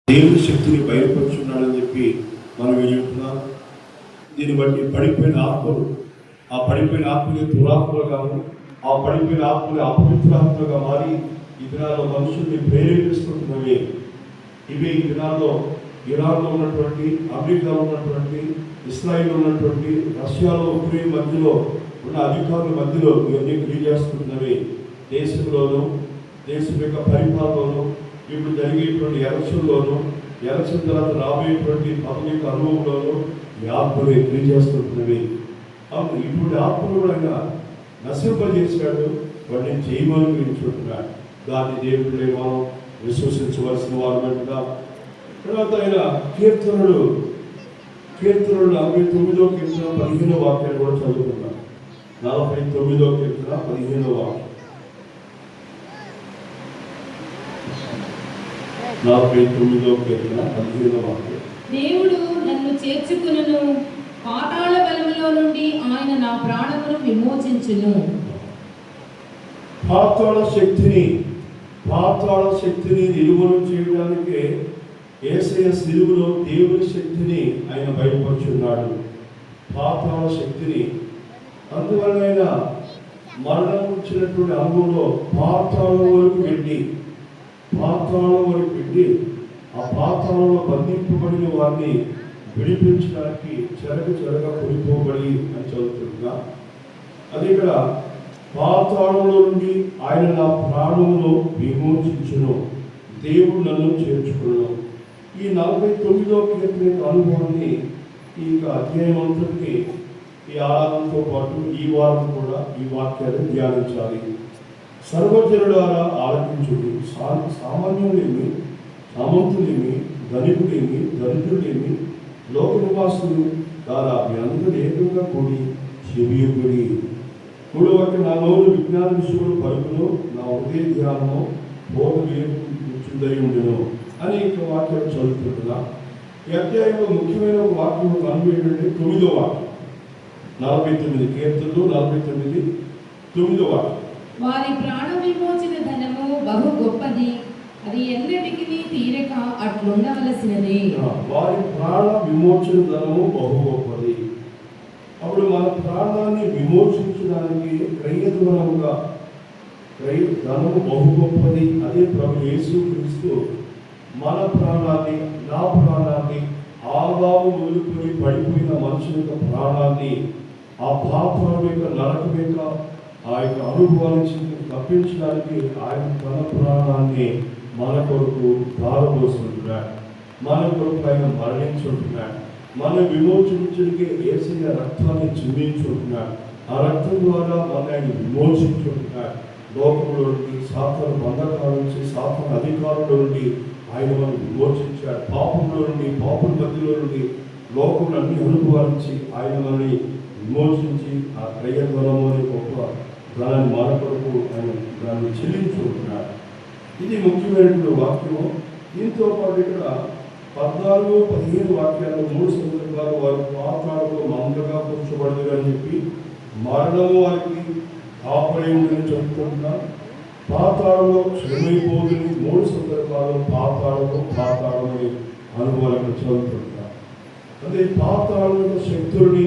దేవుని శక్తిని బయలుపరుచున్నాడని చెప్పి మనం వింటున్నాం. దీన్ని బట్టి పడిపోయిన ఆత్మలు, ఆ పడిపోయిన ఆత్మని దురాత్మలుగాను, ఆ పడిపోయిన ఆత్మని అపవిత్రాత్మలుగా మారి ఈ దినాల్లో మనుషుల్ని ప్రేరేపిస్తుంటున్నవి. ఇవి ఈ దినాల్లో ఇరాన్లో ఉన్నటువంటి, అమెరికాలో ఉన్నటువంటి, ఇస్రాయిల్లో ఉన్నటువంటి, రష్యాలో, ఉక్రెయిన్ మధ్యలో ఉన్న అధికారుల మధ్యలో ఇవన్నీ తెలియజేస్తున్నవి. దేశంలోనూ, దేశం యొక్క పరిపాలనలోనూ, ఇప్పుడు జరిగేటువంటి ఎలక్షన్లోనూ, ఎలక్షన్ తర్వాత రాబోయేటువంటి పదవి యొక్క అనుభవంలోనూ ఈ ఆత్మలు తెలియజేస్తున్నవి. ఇటువంటి ఆత్మలు కూడా ఆయన నశింపజేశాడు, వాటిని చేయమని వినిచుంటున్నాడు. దాన్ని దేవుడే మనం విశ్వసించవలసిన వారు. తర్వాత ఆయన కీర్తనలు 49వ కీర్తన 15వ వాక్యాన్ని కూడా చదువుకున్నాం. 49వ కీర్తన 15వ వాక్యం. 49వ కీర్తన 15వ వాక్యం. దేవుడు నన్ను చేర్చుకును, పాతాళ బలములో నుండి ఆయన నా ప్రాణమును విమోచించును. పాతాళ శక్తిని నిర్మూలన చేయడానికి యేసయ్య సిలువలో దేవుని శక్తిని ఆయన బయలుపరుచున్నాడు. పాతాళ శక్తిని, అందువలన మరణం వచ్చినటువంటి అనుభవంలో పాతాళం వరకు వెళ్ళి ఆ పాతాళంలో బంధింపబడిన వారిని విడిపించడానికి చెరగ కొనిపోబడి అని చదువుతుంటున్నా. అది ఇక్కడ పాతాళంలో నుండి ఆయన నా ప్రాణమును విమోచించును, దేవుడు నన్ను చేర్చుకును. ఈ 49వ కీర్తన యొక్క అనుభవాన్ని ఈ అధ్యాయం అంతటికి ఈ ఆరాధనతో పాటు ఈ వారం కూడా ఈ వాక్యాన్ని ధ్యానించాలి. సర్వజనులారా ఆలకించుడి, సామాన్యులేమి, సామంతులేమి, ధనికులేమి, దరిద్రులేమి, లోక నివాసులు ద్వారా మీ అందరూ ఏకంగా కూడి చెవియొగ్గుడి. 3వ వాక్యం, నా నోరు విజ్ఞాన విషయంలో పలుకును, నా హృదయ ధ్యానము బోధ కూర్చుందై ఉండును అని ఇంకో వాక్యాలు చదువుతుంటున్నా. ఈ అధ్యాయంలో ముఖ్యమైన ఒక వాక్యం కనుగొ ఏంటంటే 9వ వాక్యం. 49 కీర్తనలు 49 9వ వాక్యం. వారి ప్రాణ విమోచన ధనము బహు గొప్పది, అది ఎన్నటికి తీరక అట్లుండవలసినది. వారి ప్రాణ విమోచన ధనము బహు గొప్పది. అప్పుడు మన ప్రాణాన్ని విమోచించడానికి క్రయధనముగా ధనము బహు గొప్పది. అదే ప్రభు యేసు క్రీస్తు మన ప్రాణాన్ని, నా ప్రాణాన్ని, ఆదాము మొదలుకొని పడిపోయిన మనుషుల యొక్క ప్రాణాన్ని, ఆ పాపాల యొక్క నరకం యొక్క ఆ యొక్క అనుభవాన్ని తప్పించడానికి ఆయన తన ప్రాణాన్ని మన కొరకు ధారపోసుకుంటున్నాడు. మన కొరకు ఆయన మరణించుంటున్నాడు. మనం విమోచించడానికి యేసయ్య రక్తాన్ని చిందించుంటున్నాడు. ఆ రక్తం ద్వారా మన ఆయన విమోచించుంటున్నాడు. లోకంలో నుండి, సాతాను బంధకాల నుంచి, సాతాను అధికారుల నుండి ఆయన మనం విమోచించాడు. పాపంలో నుండి, పాపం మధ్యలో నుండి, లోకంలో అన్ని అనుభవాలించి ఆయన మనల్ని విమోచించి ఆ క్రయధనము అనే గొప్ప ధనాన్ని మన కొరకు ఆయన దాన్ని చెల్లించుకుంటున్నాడు. ఇది ముఖ్యమైనటువంటి వాక్యము. దీంతో పాటు ఇక్కడ 14, 15 వాక్యాలు 3 సందర్భాలు వారు పాతాళంలో మందగా కూర్చోబడదు అని చెప్పి మరణము వారికి కాపడి ఉందని చెప్తుంటున్నారు. పాతాళంలో క్షయమైపోతుంది 3 సందర్భాలు పాతాళమని అనుభవాలను చదువుతుంటారు. అదే పాతాళం శక్తుల్ని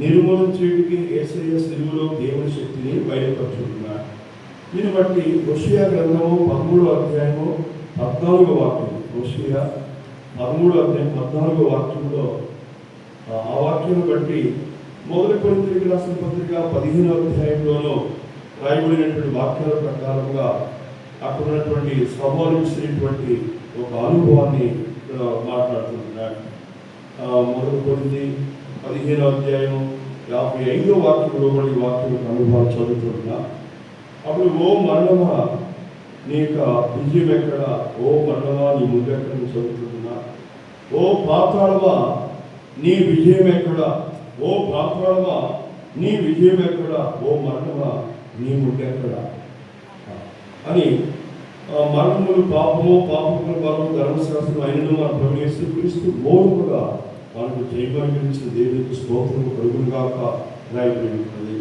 నిర్మూలన చేయడానికి యేసయ్య సిలువలో దేవుని శక్తిని బయలుపరుచుకుంటున్నారు. దీన్ని బట్టి హోషేయ గ్రంథము 13వ అధ్యాయము 14వ వాక్యం. హోషేయ 13వ అధ్యాయం 14వ వాక్యంలో ఆ వాక్యం బట్టి మొదటి కొరింథీయులకు రాసిన పత్రిక 15వ అధ్యాయంలోనూ రాయబడినటువంటి వాక్యాల ప్రకారంగా అక్కడ ఉన్నటువంటి సవాలు ఇచ్చినటువంటి ఒక అనుభవాన్ని మాట్లాడుతున్నాడు. మొదటి కొరింథీ 15వ అధ్యాయం 55వ వాక్యంలో ఈ వాక్యం అనుభవాలు చదువుతున్నా. అప్పుడు ఓ మరణమా నీ యొక్క విజయం ఎక్కడ, ఓ మరణమా నీ ముందెక్కడ చదువుతున్నా. ఓ పాతాళమా నీ విజయం ఎక్కడ, ఓ పాతాళమా నీ విజయం ఎక్కడ, ఓ మరణమా నీ ముందెక్కడ అని మరణములు పాపము, పాపముల బలము, ధర్మశాస్త్రం అయినను మన ప్రభు యేసు క్రీస్తు మూలముగా మనకు జయమనిపించిన దేవునికి స్తోత్రము కలుగును గాక రాయబడి ఉంటుంది.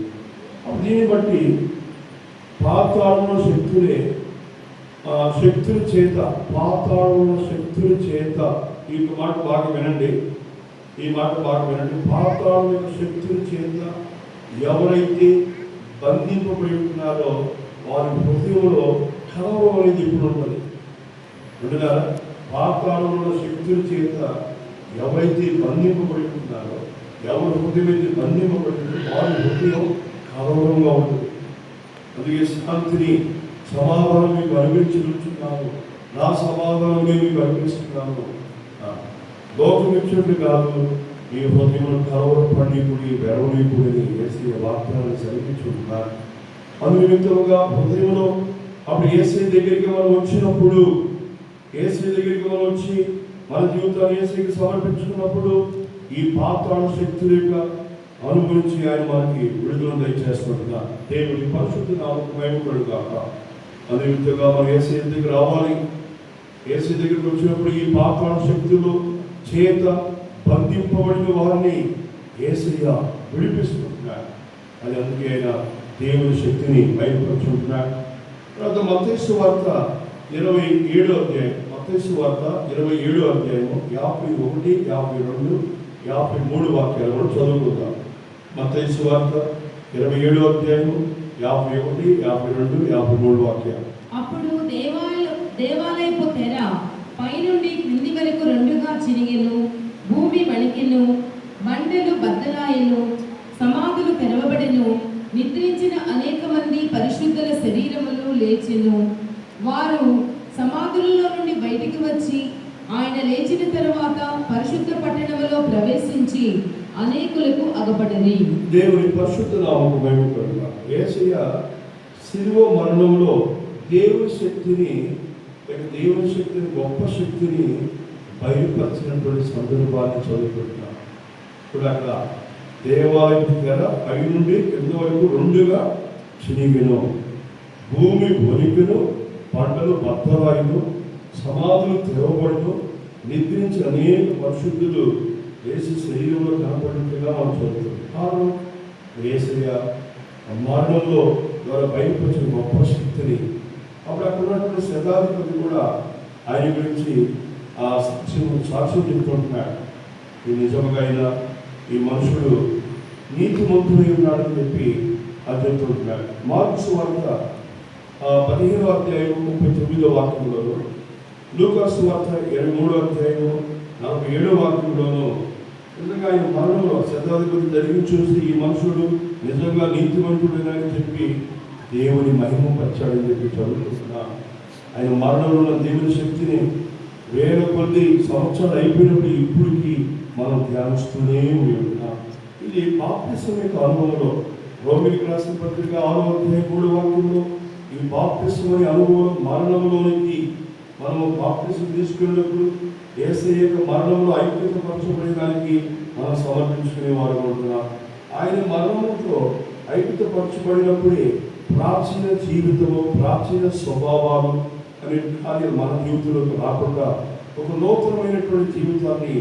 దీన్ని బట్టి పాతాళంలో శక్తుల చేత ఈ మాట బాగా వినండి, ఈ మాట బాగా వినండి. పాతాళం యొక్క శక్తుల చేత ఎవరైతే బంధింపబడి ఉంటున్నారో వారి హృదయంలో కలవరం అనేది ఇప్పుడు ఉంటుంది. ఉంటున్నారా? పాతాళంలో శక్తుల చేత ఎవరైతే బంధింపబడి ఉంటున్నారో, ఎవరి హృదయం అయితే బంధింపబడి ఉంటుందో వారి హృదయం కలవరంగా ఉంటుంది. అందుకే శాంతిని సమాధానం మీకు అనుభవించుకుంటున్నాను, నా సమాధానం మీకు అనిపిస్తున్నాను. లోకం ఇచ్చినట్టు కాదు, మీ హృదయంలో కలవరపడిపుడి వెరవడిపుడిని యేసయ్య వాగ్దానాన్ని జరిగించుకుంటున్నారు. అందు నిమిత్తముగా హృదయంలో అప్పుడు యేసయ్య దగ్గరికి మనం వచ్చినప్పుడు, యేసయ్య దగ్గరికి మనం వచ్చి మన జీవితాన్ని యేసయ్యకి సమర్పించుకున్నప్పుడు ఈ పాతాళ శక్తుల యొక్క అనుభవించి ఆయన మనకి విడుదల దయచేస్తున్నట్టుగా దేవుడి పరిశుద్ధ నామముకు మహిమ కలుగుగాక. అదే విధంగా మనం యేసయ్య దగ్గర రావాలి. యేసయ్య దగ్గరికి వచ్చినప్పుడు ఈ పాతాళ శక్తులు చేత బంధింపబడిన వారిని యేసయ్య విడిపిస్తుంటున్నాడు. అది అందుకే ఆయన దేవుని శక్తిని బయలుపరుచుకుంటున్నాడు. తర్వాత మత్తయి సువార్త 27వ అధ్యాయం, మత్తయి సువార్త 27వ అధ్యాయము 51, 52, 53 వాక్యాలు కూడా చదువుకుందాం. మత్తయి సువార్త 27వ అధ్యాయము 51, 52, 53 వాక్యాలు. అప్పుడు దేవాలయపు తెర పైనుండి క్రింది వరకు రెండుగా చిరిగెను, భూమి వణికెను, బండలు బద్దలాయెను, సమాధులు తెరవబడెను, నిద్రించిన అనేక మంది పరిశుద్ధుల శరీరములు లేచెను. వారు సమాధులలో నుండి బయటికి వచ్చి ఆయన లేచిన తరువాత పరిశుద్ధ పట్టణములో ప్రవేశించి అనేకులకు అగపడిరి. దేవుని పరిశుద్ధ నామముకు మహిమ కలుగుగాక. యేసయ్య శిలువ మరణంలో దేవుని శక్తిని గొప్ప శక్తిని బయలుపరిచినటువంటి సందర్భాన్ని చదువుకుంటున్నాం. ఇప్పుడు అక్కడ దేవాలయం తెర పై నుండి కింద వరకు రెండుగా చినిగెను, భూమి వణికెను, పంటలు బద్దలాయెను, సమాధులు తెరవబడెను, నిద్రించి అనేక పరిశుద్ధులు యేసు శరీరంలో కనపడినట్టుగా మనం చదువుతున్నాం. కారణం యేసయ్య మరణంలో ద్వారా బయలుపరిచిన గొప్ప శక్తిని. అప్పుడు అక్కడ ఉన్నటువంటి శతాధిపతి కూడా ఆయన గురించి ఆ సాక్ష్యం చెప్తుంటున్నాడు. ఈ నిజంగా అయినా ఈ మనుషుడు నీతిమంతుడై ఉన్నాడని చెప్పి అది చెప్తుంటున్నాడు. మార్కు సువార్త 15వ అధ్యాయం 39వ వాక్యంలోను, లూకా సువార్త 23వ అధ్యాయం 47వ వాక్యంలోను నిజంగా ఆయన మరణంలో శతాధిపతి జరిగి చూసి ఈ మనుషుడు నిజంగా నీతిమంతుడని చెప్పి దేవుని మహిమపరిచాడని చెప్పి చదువుకుంటున్నా. ఆయన మరణంలో ఉన్న దేవుని శక్తిని వేల కొద్ది సంవత్సరాలు అయిపోయినప్పుడు ఇప్పటికి మనం ధ్యానిస్తూనే ఉంటున్నాం. ఇది బాప్తిసం యొక్క అనుభవంలో రోమిలికి రాసిన పత్రిక 6వ అధ్యాయం 3వ వాక్యంలో ఈ బాప్తిసం అనే అనుభవం మరణంలోనికి మనము బాప్తిసం తీసుకున్నప్పుడు యేసయ్య యొక్క మరణంలో ఐక్యత పరచబడడానికి మనం సమర్పించుకునే వారు ఉంటున్నాం. ఆయన మరణంతో ఐక్యత పరచబడినప్పుడే ప్రాచీన జీవితము, ప్రాచీన స్వభావాలు అనే కార్యాలు మన జీవితంలోకి రాకుండా ఒక నూతనమైనటువంటి జీవితాన్ని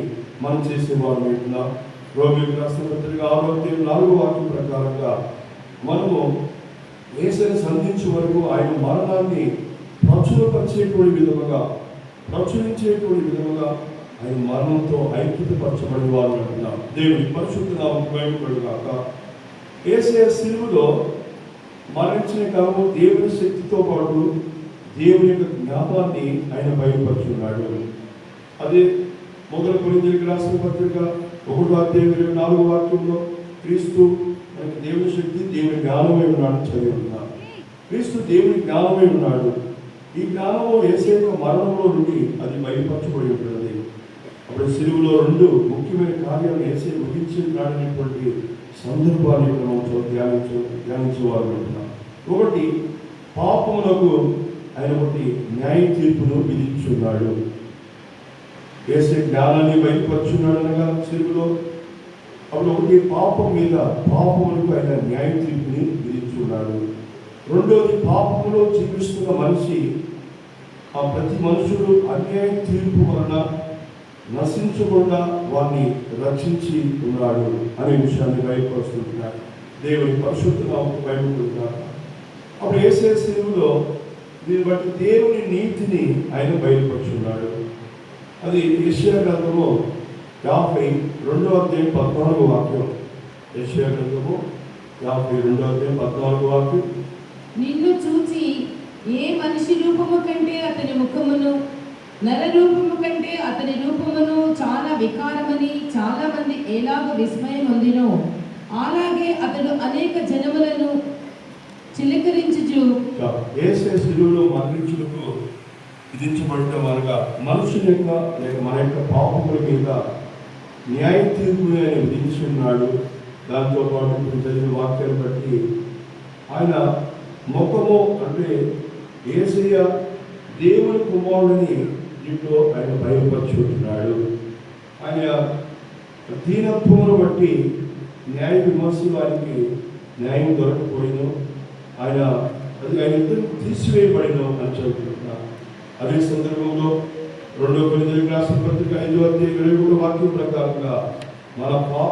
మనం చేసేవారు ఉంటున్నాం. రోమిలికి రాసిన పత్రిక 6వ అధ్యాయం 4వ వాక్యం ప్రకారంగా మనము యేసయ్యను సంధించే వరకు ఆయన మరణాన్ని ప్రచురించేటువంటి విధముగా ఆయన మరణంతో ఐక్యత పరచబడిన వారు అంటున్నాం. దేవుని పరిశుద్ధ నామముకు మహిమ కలుగుగాక. యేసయ్య శిలువలో మరణించిన కాలము దేవుని శక్తితో పాటు దేవుని యొక్క జ్ఞానాన్ని ఆయన బయలుపరుచున్నాడు. అదే మొదటి కొరింథీయులకు రాసిన పత్రిక 1వ అధ్యాయం 24వ వాక్యంలో క్రీస్తు మనకి దేవుని శక్తి, దేవుని జ్ఞానమై ఉన్నాడు చదివిస్తున్నాడు. క్రీస్తు దేవుని జ్ఞానమై ఉన్నాడు. ఈ జ్ఞానము యేసయ్య మరణంలో నుండి అది బయలుపరచబడి ఉంటున్నది. అప్పుడు శిలువలో రెండు ముఖ్యమైన కార్యాలు యేసయ్య ముగించినాడనేటువంటి సందర్భాన్ని మనం ధ్యానించేవారు ఉంటున్నాం. ఒకటి, పాపములకు ఆయన ఒకటి న్యాయ తీర్పును విధించున్నాడు. యేసయ్య జ్ఞానాన్ని బయలుపరుచున్నాడు అనగా శిలువలో. అప్పుడు ఒకటి, పాపములకు ఆయన న్యాయ తీర్పుని విధించున్నాడు. రెండోది, పాపములో జీవిస్తున్న మనిషి ఆ ప్రతి మనుషుడు అన్యాయ తీర్పు వలన నశించకుండా వారిని రక్షించి ఉన్నాడు అనే విషయాన్ని బయలుపరుస్తున్నాడు. దేవుని పరిశుద్ధ నామముకు బయలుపరుతున్నాడు. అప్పుడు యేసయ్య శిలువలో దీన్ని బట్టి దేవుని నీతిని ఆయన బయలుపరుచున్నాడు. అది యెషయా గ్రంథము 52వ వాక్యం. యెషయా గ్రంథము 52వ వాక్యం. నిన్ను చూచి ఏ మనిషి రూపము కంటే అతని ముఖమును, నర రూపము కంటే అతని రూపమును చాలా వికారమని చాలా మంది ఎలాగో విస్మయం పొందినో, అలాగే అతడు అనేక జనములను చిలకరించుచు యేసు శిలువలో మరణించుటకు విధించబడటం అనగా మనుషుల యొక్క లేక మన యొక్క పాపముల మీద న్యాయ తీర్పుని ఆయన విధించున్నాడు. దాంతో పాటు ఇప్పుడు చదివిన వాక్యాన్ని బట్టి ఆయన ముఖము అంటే యేసయ్య దేవుని కుమారుడిని దీంట్లో ఆయన బయలుపరుచుకుంటున్నాడు. ఆయన దీనత్వమును బట్టి న్యాయ విమర్శ వారికి న్యాయం దొరకపోయిను, ఆయన ఇద్దరు తీసివేయబడిను అని చెబుతున్నారు. అదే సందర్భంలో 2 కొరింథీయులకు రాసిన పత్రిక 5:23 వాక్యం ప్రకారంగా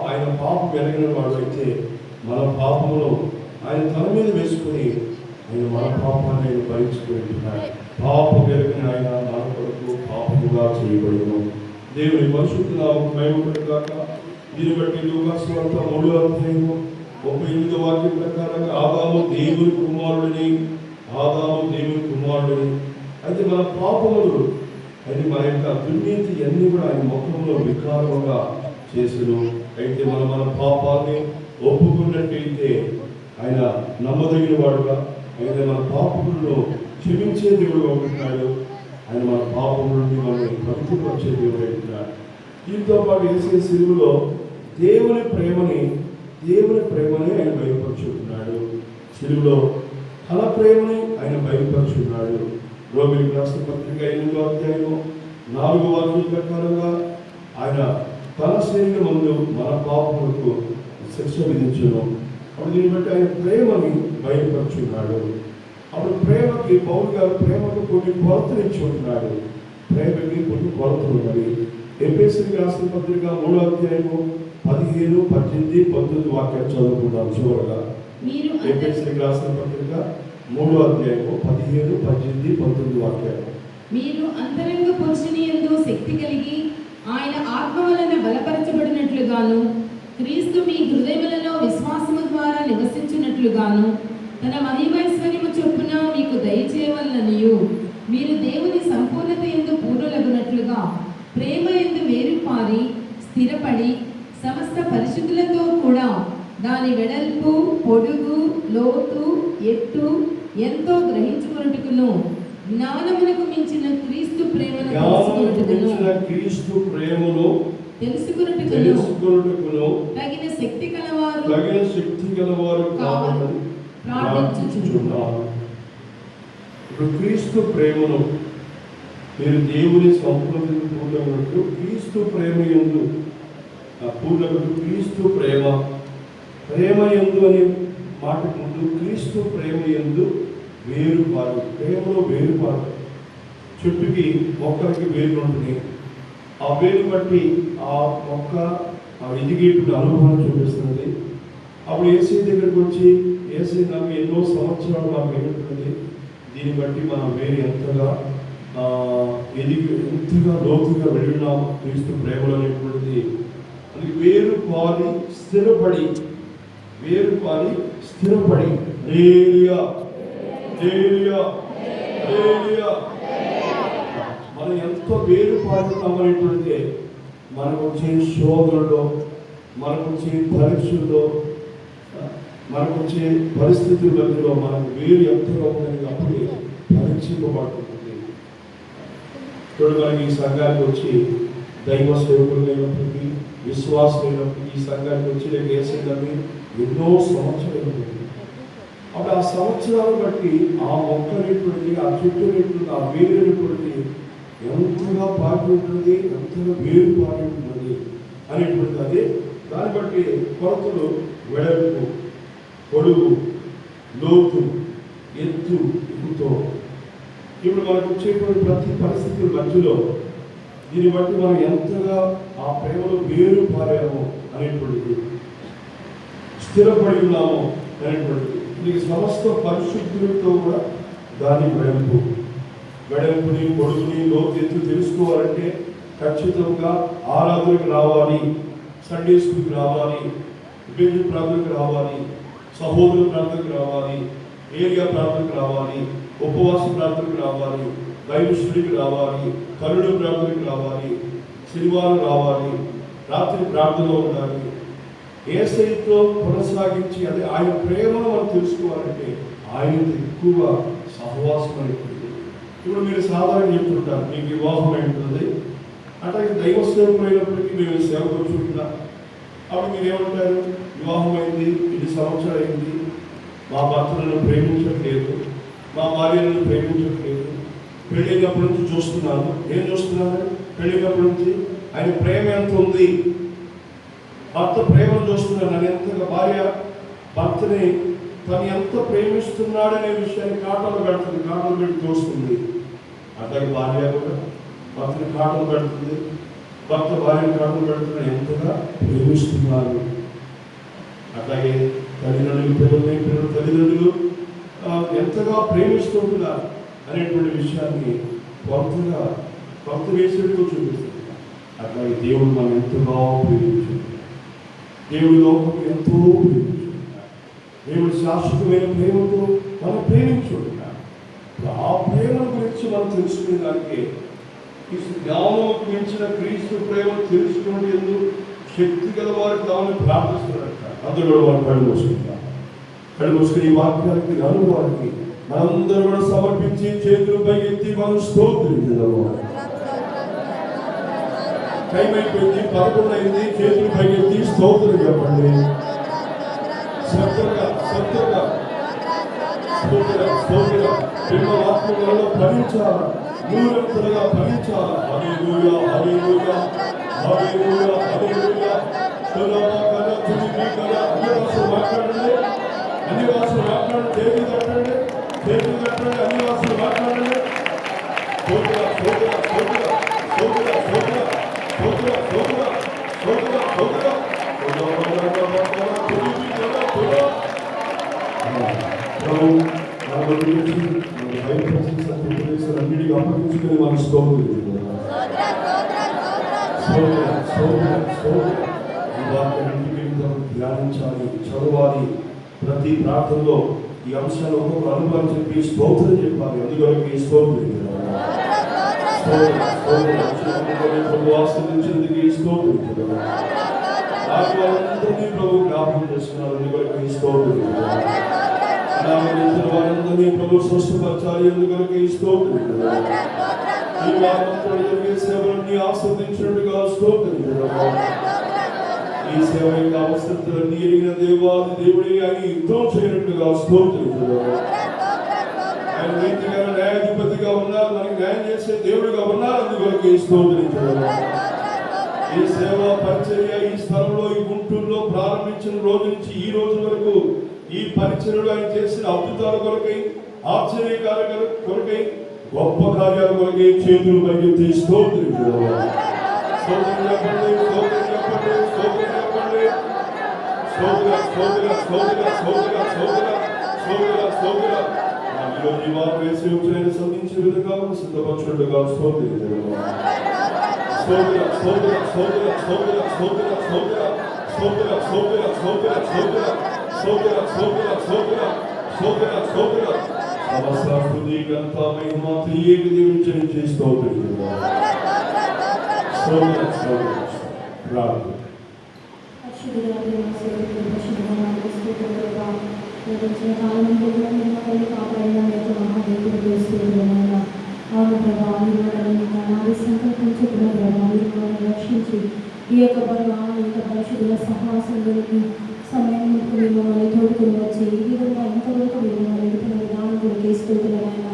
ఆయన పాపం ఎరగిన వాడు అయితే మన పాపమును ఆయన తన మీద వేసుకుని ఆయన మన పాపాన్ని ఆయన భరించుకుంటున్నాడు. పాపం ఎరగిన ఆయన మన కొరకు పాపముగా చేయబడిను. దేవుని పరిశుద్ధ నామముకు మహిమ కలుగుగాక. దీన్ని బట్టి లూకా సువార్త 3:38 వాక్యం ప్రకారంగా ఆదాము దేవుని కుమారుడిని. అయితే మన పాపములు అయితే మన యొక్క దుర్నీతి అన్ని కూడా ఆయన ముఖంలో వికారముగా చేసెను. అయితే మన పాపాన్ని ఒప్పుకున్నట్టయితే ఆయన నమ్మదగిన వాడుగా, అయితే మన పాపములను క్షమించే దేవుడుగా ఉంటున్నాడు. ఆయన మన పాపముల నుండి మనల్ని పవిత్రపరిచే దేవుడు అంటున్నాడు. దీంతో పాటు యేసు శిలువలో దేవుని ప్రేమని ఆయన బయలుపరుచుకున్నాడు. శిలువలో తన ప్రేమని ఆయన బయలుపరుచుకున్నాడు. రోమిలికి రాసిన పత్రిక 8వ వాక్యం ప్రకారంగా ఆయన తన శరీరం ముందు మన పాపములకు శిక్ష విధించును. అప్పుడు దీన్ని బట్టి ఆయన ప్రేమని బయలుపరుచుకున్నాడు. అప్పుడు ప్రేమకి పౌలు గారు ప్రేమకు కొన్ని కొలతలు ఇచ్చి ఉంటున్నాడు. ప్రేమకి కొన్ని కొలతలు ఉన్నవి. ఎఫెసీయులకు రాసిన పత్రిక 3:15, 17, 18, 19 వాక్యాలు చదువుకుందాం. చివరగా ఎఫెసీయులకు రాసిన పత్రిక 3:15, 17, 18, 19 వాక్యాలు. మీరు అంతరంగ పురుషుని యందు శక్తి కలిగి ఆయన ఆత్మ వలన బలపరచబడినట్లుగాను, క్రీస్తు మీ హృదయములలో విశ్వాసము ద్వారా నివసించినట్లుగాను తన మహిమైశ్వర్యము చొప్పున మీకు దయచేయవలననియు, మీరు దేవుని సంపూర్ణత యందు పూర్ణులగునట్లుగా ప్రేమ యందు వేరుపారి స్థిరపడి సమస్త పరిశుద్ధులతో కూడా దాని వెడల్పు, పొడుగు, లోతు, ఎత్తు ఎంతో గ్రహించుకొనుటకును జ్ఞానమునకు మించిన క్రీస్తు ప్రేమను తెలుసుకొనుటకును తగిన శక్తి కలవారు కావాలని ప్రార్థించుచున్నాను. ఇప్పుడు క్రీస్తు ప్రేమను మీరు దేవుని సంపూర్ణతను పూర్ణమునకు క్రీస్తు ప్రేమ యందు పూర్ణమునకు క్రీస్తు ప్రేమ యందు అనే మాట ముందు క్రీస్తు ప్రేమ యందు వేరుపారు. ప్రేమలో వేరుపారు. చెట్టుకి మొక్కలకి వేరు ఉంటుంది. ఆ వేరు బట్టి ఆ మొక్క ఎదిగేటువంటి అనుభవాన్ని చూపిస్తుంది. అప్పుడు ఏసీ దగ్గరికి వచ్చి ఏసీ నాకు ఎన్నో సంవత్సరాలు నాకు ఏంటంటుంది, దీన్ని బట్టి మనం వేరు ఎంతగా ఎంతగా లోతుగా వెళ్ళినాము క్రీస్తు ప్రేమలో అనేటువంటిది. అది వేరుపారి స్థిరపడి మనం ఎంతో వేరుపారుతున్నామనేటువంటిది మనకు వచ్చే శోధనలో, మనకు వచ్చే పరీక్షల్లో, మనకు వచ్చే పరిస్థితుల మధ్యలో మనకు వేరు ఎంతగా ఉందని అప్పుడే పరీక్షింపబడుతుంది. ఇప్పుడు మనకి ఈ సంఘానికి వచ్చి దైవ సేవకులైనప్పటికీ, విశ్వాసులైనప్పటికీ ఈ సంఘానికి వచ్చి లేక వేసేదని ఎన్నో సంవత్సరాలు ఉంటుంది. అప్పుడు ఆ సంవత్సరాలు బట్టి ఆ మొక్క అనేటువంటి, ఆ చెట్టు అనేటువంటి, ఆ వేరు అనేటువంటి ఎంతగా పాటి ఉంటుంది, ఎంతగా వేరు పాటి ఉంటుంది అనేటువంటిది. అదే దాన్ని బట్టి కొలతలు వెడల్పు, పొడుగు, లోతు, ఎత్తు, ఎగుతో ఇప్పుడు మనకు వచ్చేటువంటి ప్రతి పరిస్థితుల మధ్యలో దీన్ని బట్టి మనం ఎంతగా ఆ ప్రేమలో వేరు పారాము అనేటువంటిది, స్థిరపడి ఉన్నాము అనేటువంటిది. నీకు సమస్త పరిశుద్ధులతో కూడా దాని వెడల్పుని, పొడుగుని, లోతు, ఎత్తు తెలుసుకోవాలంటే ఖచ్చితంగా ఆరాధనకు రావాలి, సండే స్కూల్కి రావాలి, విభజన ప్రార్థనకు రావాలి, సహోదర ప్రార్థనకు రావాలి, ఏరియా ప్రార్థనకు రావాలి, ఉపవాస ప్రార్థనకు రావాలి, దైవశ్వరికి రావాలి, కరుణ ప్రార్థనకు రావాలి, శనివారం రావాలి, రాత్రి ప్రార్థనలో ఉండాలి. యేసయ్యతో కొనసాగించి అదే ఆయన ప్రేమను మనం తెలుసుకోవాలంటే ఆయనతో ఎక్కువ సహవాసం అయిపోయింది. ఇప్పుడు మీరు సాధారణ చెప్తుంటారు, మీకు వివాహం ఉంటుంది అట్లాగే దైవ సేవకులైనప్పటికీ మేము సేవ కూర్చుంటున్నాం. అప్పుడు మీరు ఏమంటారు, వివాహం అయింది, 2 సంవత్సరాలు అయింది, మా భర్తలను ప్రేమించట్లేదు, మా భార్యలను ప్రేమించట్లేదు, పెళ్ళైనప్పటి నుంచి చూస్తున్నాను. ఏం చూస్తున్నాను? పెళ్ళైనప్పటి నుంచి ఆయన ప్రేమ ఎంత ఉంది, భర్త ప్రేమను చూస్తున్నాడు. నన్ను ఎంతగా భార్య భర్తని తను ఎంత ప్రేమిస్తున్నాడనే విషయాన్ని కాటలు పెడుతుంది, కాటలు పెట్టి చూస్తుంది. అట్లాగే భార్య కూడా భర్తని కాటలు పెడుతుంది, భర్త భార్యని కాటలు పెడుతున్నాడు, ఎంతగా ప్రేమిస్తున్నారు. అట్లాగే తల్లిదండ్రులు పిల్లలు తల్లిదండ్రులు ఎంతగా ప్రేమిస్తుంటున్నారు అనేటువంటి విషయాన్ని కొత్త వేసేట్టుగా చూపిస్తుంది. అట్లాగే దేవుడు మనం ఎంతగా ప్రేమించుకుంటున్నాడు, దేవుడి లోకం ఎంతో ప్రేమించుకుంటున్నాడు, దేవుడు శాశ్వతమైన ప్రేమతో మనం ప్రేమించుకుంటున్నాడు. ఆ ప్రేమ గురించి మనం తెలుసుకునే దానికి ఈ జ్ఞానంకు మించిన క్రీస్తు ప్రేమను తెలుసుకునే ఎందుకు శక్తి గల వారికి తాను ప్రార్థిస్తున్నాడు. అందరూ కూడా వారు కళ్ళు మూసుకుంటారు. కళ్ళు మూసుకుని ఈ వాక్యానికి అనుభవానికి మనందరూ కూడా సమర్పించి చేతులపై ఎత్తి మనం స్తోత్రించుదాము. టైం అయిపోయింది, 11 అయింది. చేతులపై ఎత్తి స్తోత్రం చెప్పండి. శ్రద్ధగా వాక్యాలలో ఫలించాలి, నూరంతలుగా ఫలించాలి. హల్లెలూయా, హల్లెలూయా, హల్లెలూయా, హల్లెలూయా. మాట్లాడండి, అన్ని భాషలు మాట్లాడండి, చేతులు కట్టండి, అన్ని భాషలు మాట్లాడండి. అన్నిటికీ అప్పగించుకుని మన స్తోత్రం ధ్యానించాలి, చదవాలి. ప్రతి ప్రాంతంలో ఈ అంశాలు ఒక్కొక్క అనుభవం చెప్పి స్తోత్రం చెప్పాలి. అందువరకు ఈ స్తోత్రం ఆస్వాదించేందుకు ఈ స్తోత్రం వారందరినీ ప్రభు జ్ఞాపకం చేస్తున్నారు. అందువరకు ఈ స్తోత్రం వారందరినీ ప్రభు స్వస్థపరచాలి. అందువరకు ఈ స్తోత్రం ఈ వారంతో జరిగే సేవలన్నీ ఆస్వాదించినట్టుగా స్తోత్రం. ఈ సేవ యొక్క అవసరతలన్నీ ఎరిగిన దేవాది దేవుడే అని యుద్ధం చేయనట్టుగా స్తోత్రించుదాము. ఆయన నీతిగా న్యాయాధిపతిగా ఉన్నారు, మనకి న్యాయం చేసే దేవుడిగా ఉన్నారు. అందువరకు స్తోత్రించుదాము. ఈ సేవ పరిచర్య ఈ స్థలంలో ఈ గుంటూరులో ప్రారంభించిన రోజు నుంచి ఈ రోజు వరకు ఈ పరిచర్యలు ఆయన చేసిన అద్భుతాల కొరకై, ఆశ్చర్యకార్యాల కొరకై, గొప్ప కార్యాల కొరకై చేతులు పైకెత్తి స్తోత్రించుదాము. స్తోత్రం చెప్పండి, స్తోత్రం చెప్పండి, స్తోత్రం చెప్పండి. ఈరోజు ఈ వారు వేసే ఉచితమైన సంధించే విధంగా సిద్ధపరచుకుంటుగా స్తోత్రించుదాము. ఈ యొక్క పరిశుద్ధుల సహవాసంలోకి సమయం మిమ్మల్ని తోడుకుని వచ్చి ఈ విధంగా ఇంతవరకు మీరు నడుపుతున్న విధానం కూడా తీసుకెళ్తున్నారైనా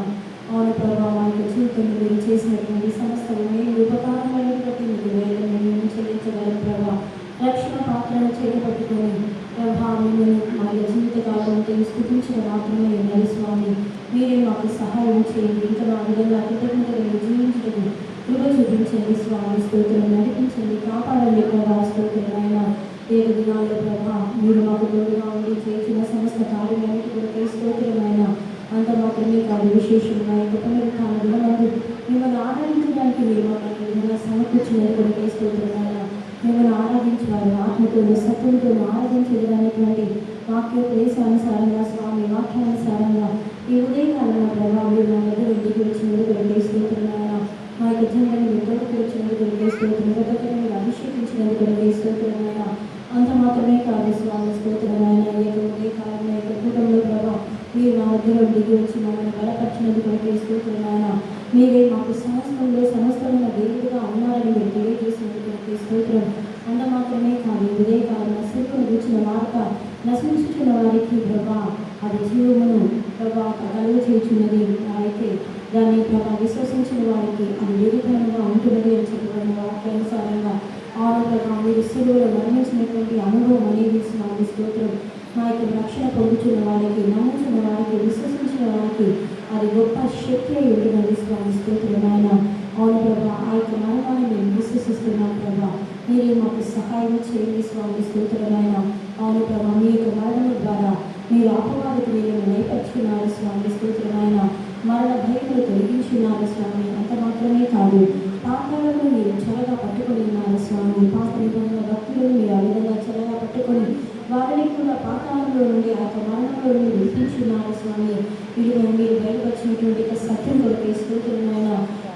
అవును ప్రభావ మా యొక్క జీవితంలో మీరు చేసినటువంటి సమస్త మేలు ఉపకారమైన ప్రతి మీకు వేదన మేము చెల్లించగలం ప్రభావ. రక్షణ పాత్రను చేపట్టుకొని ప్రభావం మా యొక్క జీవితకాలంతో స్థుతించిన మాత్రమే ఉన్నది స్వామి. మీరే మాకు సహాయం చేయండి. ఇంకా మా విధంగా కృతజ్ఞతలు జీవించడం కృప చూపించండి స్వామి. స్తోత్రం నడిపించండి, కాపాడండి ప్రభావ. స్తోత్రమైన ఏడు దినాల్లో ప్రభా మీరు మాకు తోడుగా ఉండి చేసిన సమస్త కార్యాలన్నిటి కొరకై స్తోత్రమైన అంత మాత్రమే కాదు, విశేషంగా యొక్క పునరుత్థాన దినమందు మిమ్మల్ని ఆరాధించడానికి మీరు మమ్మల్ని విధంగా సమకూర్చిన కొరకే స్తోత్రమైన మిమ్మల్ని ఆరాధించేవారు ఆత్మతోను సత్యంతోను ఆరాధించేదనేటువంటి వాక్యోపదేశానుసారంగా స్వామి వాక్యానుసారంగా ఈ ఉదయకాలంలో ప్రభావ మీరు నా దగ్గర ఇంటికి వచ్చినందుకు కొరకే స్తోత్రమైన మా యొక్క జన్మని మీరు తోడుకు వచ్చినందుకు కొరకే స్తోత్రం కొత్తగా మీరు అభిషేకించినందుకు కొరకే స్తోత్రమైన అంత మాత్రమే కాదు స్వామి స్తోత్రమైన ఈ యొక్క ఉదయకాలంలో ఈ యొక్క కుటుంబంలో ప్రభావ మీరు నా దగ్గర దిగి వచ్చి మమ్మల్ని బలపరిచినందుకు కొరకే స్తోత్రమైన మీరే మాకు సమస్తమైన దేవుడిగా ఉన్నారని మీరు తెలియజేసినందుకు కొరకే స్తోత్రం అంత మాత్రమే కాదు ఉదయకాలం శిల్పను కూర్చున్న వార్త నశించుచున్న వారికి ప్రభా అది జీవమును ప్రభా కలుగు చేయుచున్నది అయితే దాన్ని ప్రభా విశ్వసించిన వారికి అది నిరూపణగా ఉంటున్నది అని చెప్పబడిన వాక్యానుసారంగా ఆరు ప్రభా మీరు శిలువలో మరణించినటువంటి అనుభవం అనేది స్వామి స్తోత్రం మా యొక్క రక్షణ పొందుతున్న వారికి నమ్ముతున్న వారికి విశ్వసించిన వారికి అది గొప్ప శక్తి అయి ఉంటున్నది స్వామి స్తోత్రమైన అవును ప్రభా ఆ యొక్క మరణాన్ని మేము విశ్వసిస్తున్నాం ప్రభా మీరే మాకు సహాయం చేయండి స్వామి స్తోత్రమైన అవును ప్రభా మీ యొక్క మరణం ద్వారా మీరు అపవాదికి మీరు నేర్పరుచుకున్నారు స్వామి స్తోత్రమైన మరణ భయములు తొలగించున్నారు స్వామి అంత మాత్రమే కాదు పాపాలను మీరు చల్లగా పట్టుకొని ఉన్నారు స్వామి పాప నిబంధన భక్తులను మీరు ఆ విధంగా చల్లగా పట్టుకొని వారిని కూడా పాతాళంలో నుండి ఆ యొక్క మరణంలో నుండి విడిపించున్నారు స్వామి వీళ్ళు మీరు బయటపరిచినటువంటి సత్యం కొరకే స్తోత్రమైన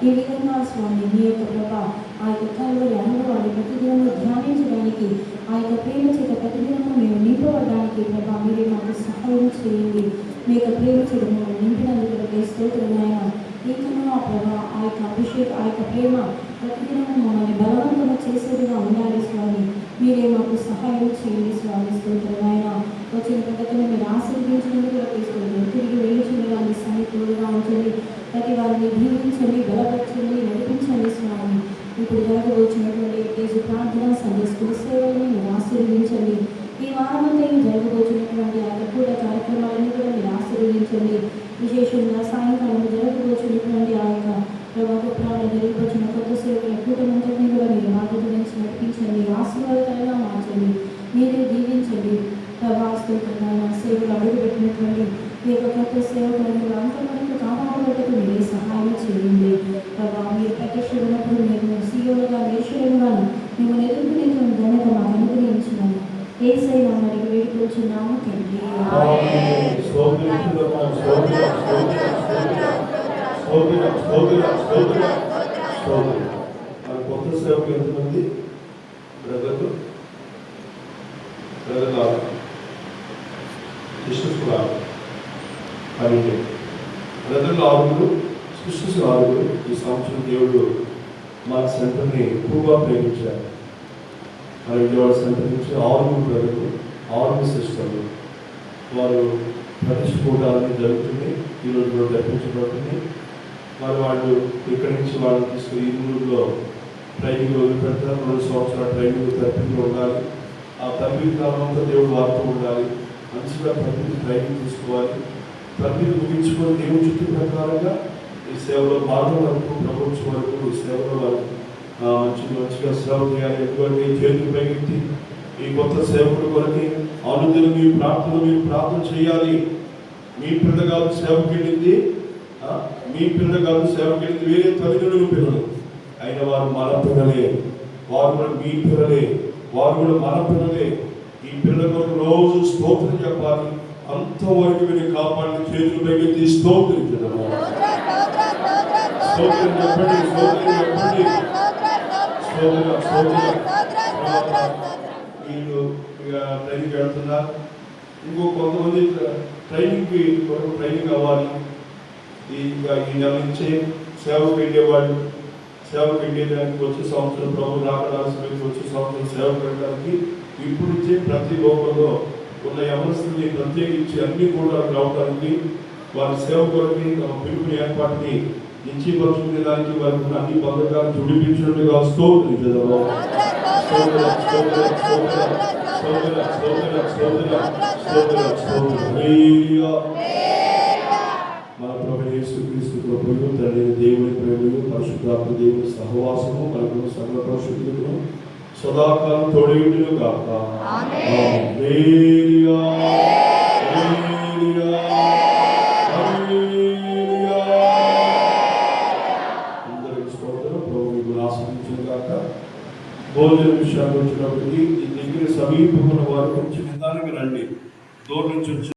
ఈ విధంగా స్వామి మీ యొక్క ప్రభా ఆ యొక్క కలువరి అనుభవాన్ని ప్రతిదినము ధ్యానించడానికి ఆ యొక్క ప్రేమ చేత ప్రతిదినము మేము నింపబడడానికి ప్రభా మీరే మాకు సహాయం చేయండి మీ యొక్క ప్రేమ చేత మేము నింపినందుకు కొరకే స్తోత్రమైన ఇంకనూ ఆ ప్రభా ఆ యొక్క ఆ యొక్క ప్రేమ ప్రతిదినము మమ్మల్ని బలవంతము చేసేదిగా ఉండాలి స్వామి మీరే మాకు సహాయం చేయండి స్వామి స్తోత్రమైన వచ్చిన పద్ధతిని మీరు ఆశీర్వదించినందుకు కొరకే స్తోత్రం తిరిగి వేయించిన మీ సన్నిధిగా ఉంచండి ప్రతి వారిని దీవించండి బలపరచండి నడిపించండి స్వామి ఇప్పుడు జరగబోచినటువంటి కేసు ప్రార్థన సండే స్కూల్ సేవల్ని మీరు ఆశీర్వదించండి ఈ వారమంతా జరగబోచినటువంటి ఆ యొక్క కార్యక్రమాలను కూడా మీరు ఆశీర్వదించండి విశేషంగా సాయంకాలం జరగబోచినటువంటి ఆ యొక్క ప్రభావం జరిగిపోచిన కొత్త సేవల కూటమంతటినీ కూడా మీరు బాధ్యత నుంచి నడిపించండి ఆశీర్వాదకరంగా మార్చండి మీరే దీవించండి ప్రభావితమైన సేవలు అడుగుపెట్టినటువంటి ఈ యొక్క కొత్త సేవకులను అంతవరకు కాపాడబట్టకు మీరే సహాయం చేయండి ప్రభావ మీరు ప్రత్యక్షమైనప్పుడు మేము సీఓలుగా నేర్చులుగాను మిమ్మల్ని ఎదుర్కొనేటువంటి ఘనత మాకు అనుగ్రహించినాము ఏసైనా మరి వేడుకొచ్చున్నాము తండ్రి కొత్త సేవకులు ఎంతమంది బ్రదర్లు సిస్టర్స్ అని బ్రదర్లు 6 సిస్టర్స్ 6 ఈ సంవత్సరం దేవుడు మా సెంటర్ని ఎక్కువగా ప్రేమించారు. మన విజయవాడ సెంటర్ నుంచి 6 బ్రదర్లు 6 సిస్టర్లు వారు ప్రతిష్ఠూటాలని జరుగుతుంది. ఈరోజు కూడా తెప్పించబడుతుంది. వాళ్ళు ఇక్కడి నుంచి వాళ్ళని తీసుకుని ఈ ఊళ్ళో ట్రైనింగ్ వదిలిపెడతారు. 2 సంవత్సరాల ట్రైనింగ్ తప్పింగ్లో ఉండాలి. ఆ తప్పిన కాలంలో దేవుడు వాడుతూ ఉండాలి. మంచిగా ప్రతి ట్రైనింగ్ తీసుకోవాలి. ప్రతి ముగించుకొని దేవుడి చుట్టూ ప్రకారంగా ఈ సేవలో పాల్గొనకు ప్రభుత్వం వరకు ఈ సేవలో వాళ్ళు మంచిగా సేవ చేయాలి. ఎటువంటి చేతులు పైకెత్తి ఈ కొత్త సేవకుల కొరకి అనుదినం మీరు ప్రార్థన చేయాలి. మీ పిల్ల కాదు సేవకి వెళ్ళింది, మీ పిల్ల కాదు సేవకి వెళ్ళింది వేరే తల్లిదండ్రుల పిల్లలు అయిన వారు మన పిల్లలే, వారు కూడా మీ పిల్లలే, వారు కూడా మన పిల్లలే. ఈ పిల్లల కొరకు రోజు స్తోత్రం చెప్పాలి. అంతవరకు మీరు కాపాడిన చేతులు పైకెత్తి స్తోత్రించడము. స్తోత్రం చెప్పండి, స్తోత్రం చెప్పండి. వీళ్ళు ఇక ట్రైనింగ్ వెళ్తున్నారు. ఇంకో కొంతమంది ట్రైనింగ్కి కొరకు ట్రైనింగ్ అవ్వాలి. ఈ నెల నుంచి సేవకు వెళ్ళేవాళ్ళు సేవకు వెళ్ళేదానికి వచ్చే సంవత్సరం ప్రభు రాకడానికి వచ్చే సంవత్సరం సేవకు వెళ్ళడానికి ఇప్పుడు ఇచ్చే ప్రతి లోకంలో ఉన్న యవనస్తుల్ని ప్రత్యేకించి అన్ని కూడా రావడానికి వారి సేవ కొరకి పిలుపుని ఏర్పాటుని నిశ్చయపరుచుకునే దానికి వారికి ఉన్న అన్ని పథకాలు జుడిపించినట్టుగా స్తోత్రించడం. మన ప్రభు యేసుక్రీస్తు కృపయు తండ్రి దేవుని ప్రేమయు పరిశుద్ధాత్మ దేవుని సహవాసము మనకు సకల పరిశుద్ధులను సదాకాలం తోడేయుడును గాక. హల్లెలూయా హల్లెలూయా హల్లెలూయా. అందరికీ స్తోత్రం. ప్రభు మీకు ఆశీర్వదించును గాక. భోజన విషయాలు వచ్చినప్పటికీ ఈ దగ్గర సమీపమున్న వారు కొంచెం నిదానంగా రండి. దూరం నుంచి వచ్చి